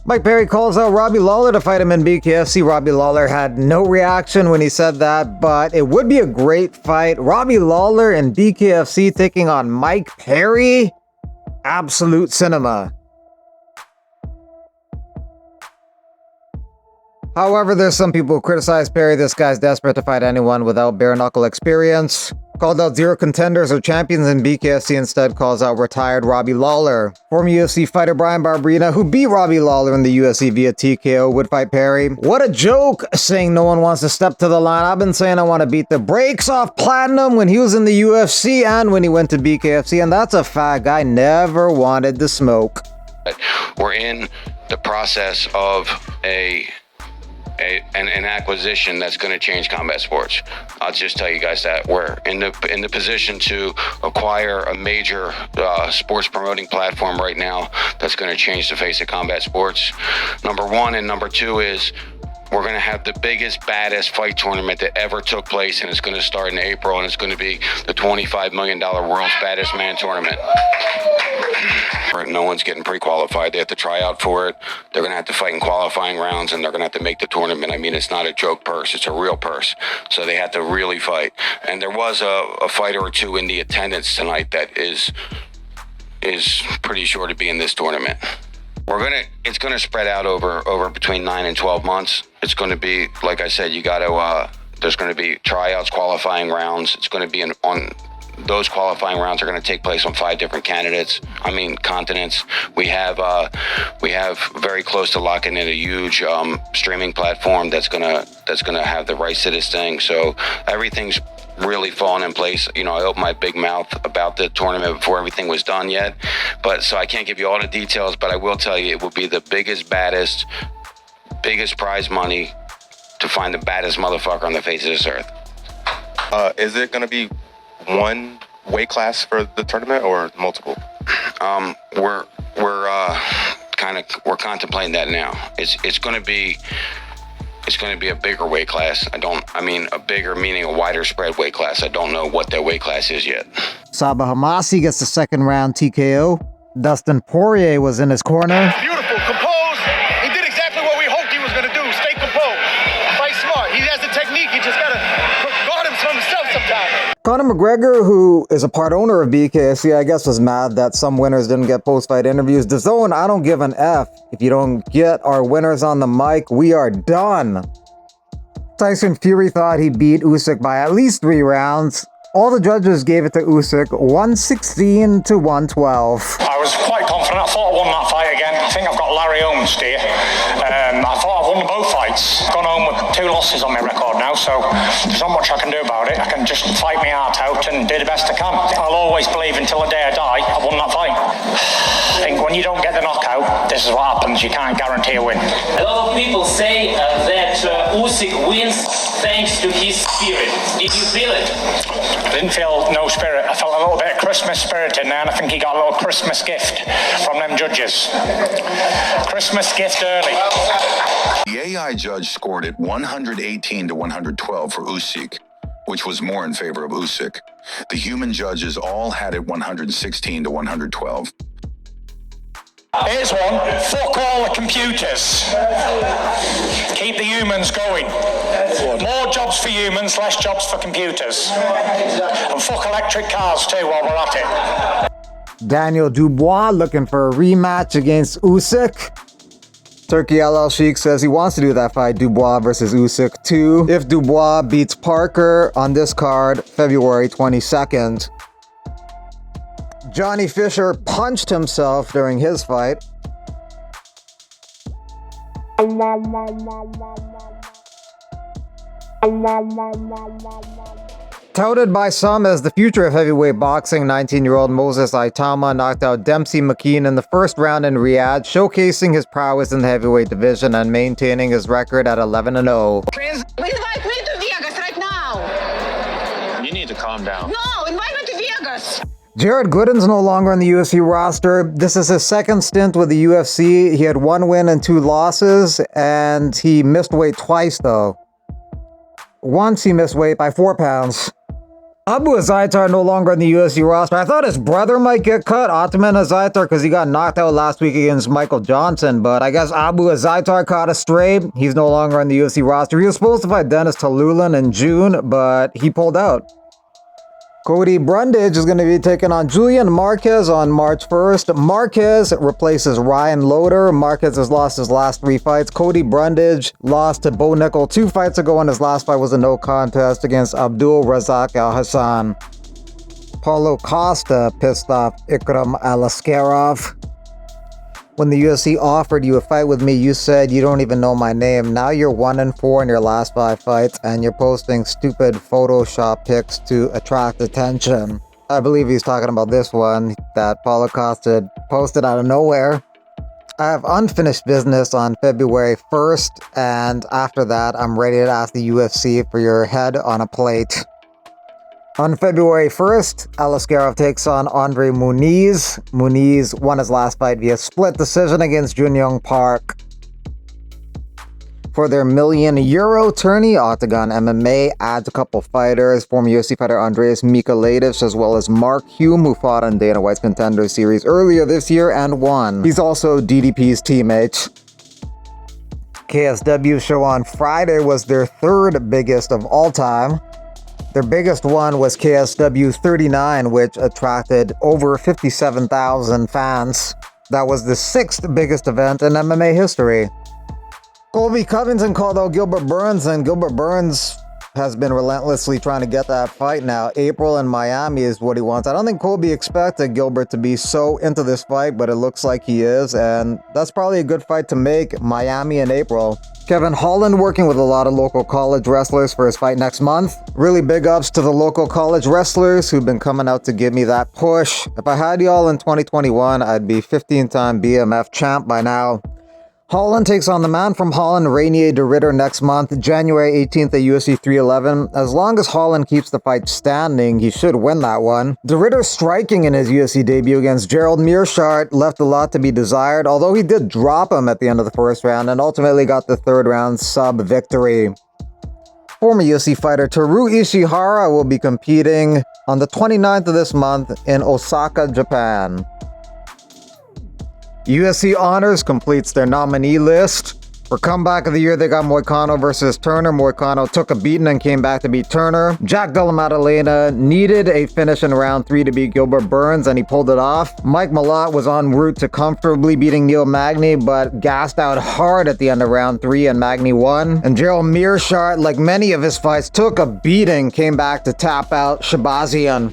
Mike Perry calls out Robbie Lawler to fight him in BKFC. Robbie Lawler had no reaction when he said that, but it would be a great fight. Robbie Lawler in BKFC taking on Mike Perry. Absolute cinema. However, there's some people who criticize Perry. This guy's desperate to fight anyone without bare-knuckle experience. Called out zero contenders or champions in BKFC, instead calls out retired Robbie Lawler. Former UFC fighter Brian Barberina, who beat Robbie Lawler in the UFC via TKO, would fight Perry. What a joke, saying no one wants to step to the line. I've been saying I want to beat the brakes off Platinum when he was in the UFC and when he went to BKFC, and that's a fact. I never wanted to smoke. We're in the process of an acquisition that's going to change combat sports. I'll just tell you guys that we're in the position to acquire a major sports promoting platform right now that's going to change the face of combat sports. Number one, and number two is we're going to have the biggest, baddest fight tournament that ever took place, and it's going to start in April, and it's going to be the $25 million World's Baddest Man Tournament. No one's getting pre-qualified. They have to try out for it. They're going to have to fight in qualifying rounds, and they're going to have to make the tournament. I mean, it's not a joke purse. It's a real purse. So they have to really fight. And there was a fighter or two in the attendance tonight that is pretty sure to be in this tournament. It's gonna spread out over between 9 and 12 months. It's gonna be, like I said, there's gonna be tryouts, qualifying rounds. It's gonna be on those qualifying rounds are gonna take place on 5 different continents. We have very close to locking in a huge streaming platform that's gonna have the rights to this thing. So everything's really falling in place. I opened my big mouth about the tournament before everything was done yet, so I can't give you all the details, but I will tell you it will be the biggest, baddest, biggest prize money to find the baddest motherfucker on the face of this earth. Is it going to be one weight class for the tournament or multiple? We're contemplating that now. It's going to be a bigger weight class. A bigger meaning a wider spread weight class. I don't know what that weight class is yet. Saba Hamasi gets the second round TKO. Dustin Poirier was in his corner. Beautiful, composed. He did exactly what we hoped he was going to do. Stay composed. Fight smart. He has the technique. He just got to guard himself sometimes. Conor McGregor, who is a part owner of BKFC, I guess was mad that some winners didn't get post-fight interviews. DAZN, I don't give an F. If you don't get our winners on the mic, we are done. Tyson Fury thought he beat Usyk by at least 3 rounds. All the judges gave it to Usyk, 116 to 112. I was quite confident. I thought I won that fight again. I think I've got Larry Holmes here. I thought I've won both fights. Gone home with 2 losses on my record now, so there's not much I can do about it. I can just fight my heart out and do the best I can. I'll always believe until the day I die I won that fight. I think when you don't get the knockout, this is what happens. You can't guarantee a win. A lot of people say that Usyk wins thanks to his spirit. Did you feel it? I didn't feel no spirit. I felt a little bit of Christmas spirit in there, and I think he got a little Christmas gift from them judges. Christmas gift early. The AI judge scored it 118 to 112 for Usyk, which was more in favor of Usyk. The human judges all had it 116 to 112. Here's one. Fuck all the computers. Keep the humans going. More jobs for humans, less jobs for computers. And fuck electric cars too while we're at it. Daniel Dubois looking for a rematch against Usyk. Turkey LL Sheik says he wants to do that fight, Dubois versus Usyk 2, if Dubois beats Parker on this card, February 22nd. Johnny Fisher punched himself during his fight. Touted by some as the future of heavyweight boxing, 19-year-old Moses Aitama knocked out Dempsey McKean in the first round in Riyadh, showcasing his prowess in the heavyweight division and maintaining his record at 11-0. Please invite me to Vegas right now. You need to calm down. No, invite me to Vegas. Jared Gooden's no longer on the UFC roster. This is his second stint with the UFC. He had 1 win and 2 losses, and he missed weight twice, though. Once he missed weight by 4 pounds. Abu Azaitar no longer in the UFC roster. I thought his brother might get cut, Ottoman Azaitar, because he got knocked out last week against Michael Johnson, but I guess Abu Azaitar caught a stray. He's no longer on the UFC roster. He was supposed to fight Dennis Talulin in June, but he pulled out. Cody Brundage is going to be taking on Julian Marquez on March 1st. Marquez replaces Ryan Loder. Marquez has lost his last 3 fights. Cody Brundage lost to Bo Nickel 2 fights ago, and his last fight was a no contest against Abdul Razak Al Hassan. Paulo Costa pissed off Ikram Alaskarov. When the UFC offered you a fight with me, you said you don't even know my name. Now you're 1-4 in your last 5 fights, and you're posting stupid Photoshop pics to attract attention. I believe he's talking about this one that Paulo Costa posted out of nowhere. I have unfinished business on February 1st, and after that, I'm ready to ask the UFC for your head on a plate. On February 1st, Alaskarov takes on Andre Muniz. Muniz won his last fight via split decision against Junyoung Park. For their €1 million tourney, Octagon MMA adds a couple fighters. Former UFC fighter Andreas Mikhailovich, as well as Mark Hume, who fought on Dana White's Contender Series earlier this year and won. He's also DDP's teammate. KSW show on Friday was their 3rd biggest of all time. Their biggest one was KSW 39, which attracted over 57,000 fans. That was the 6th biggest event in MMA history. Colby Covington called out Gilbert Burns, and Gilbert Burns has been relentlessly trying to get that fight now. April in Miami is what he wants. I don't think Colby expected Gilbert to be so into this fight, but it looks like he is, and that's probably a good fight to make, Miami in April. Kevin Holland working with a lot of local college wrestlers for his fight next month. Really big ups to the local college wrestlers who've been coming out to give me that push. If I had y'all in 2021, I'd be 15-time BMF champ by now. Holland takes on the man from Holland, Rainier de Ridder, next month, January 18th at UFC 311. As long as Holland keeps the fight standing, he should win that one. De Ridder's striking in his UFC debut against Gerald Meerschaert left a lot to be desired, although he did drop him at the end of the 1st round and ultimately got the 3rd round sub victory. Former UFC fighter Toru Ishihara will be competing on the 29th of this month in Osaka, Japan. UFC Honors completes their nominee list. For comeback of the year, they got Moicano versus Turner. Moicano took a beating and came back to beat Turner. Jack Della Maddalena needed a finish in round 3 to beat Gilbert Burns, and he pulled it off. Mike Malott was en route to comfortably beating Neil Magny, but gassed out hard at the end of round 3, and Magny won. And Gerald Meerschaert, like many of his fights, took a beating, came back to tap out Shabazian.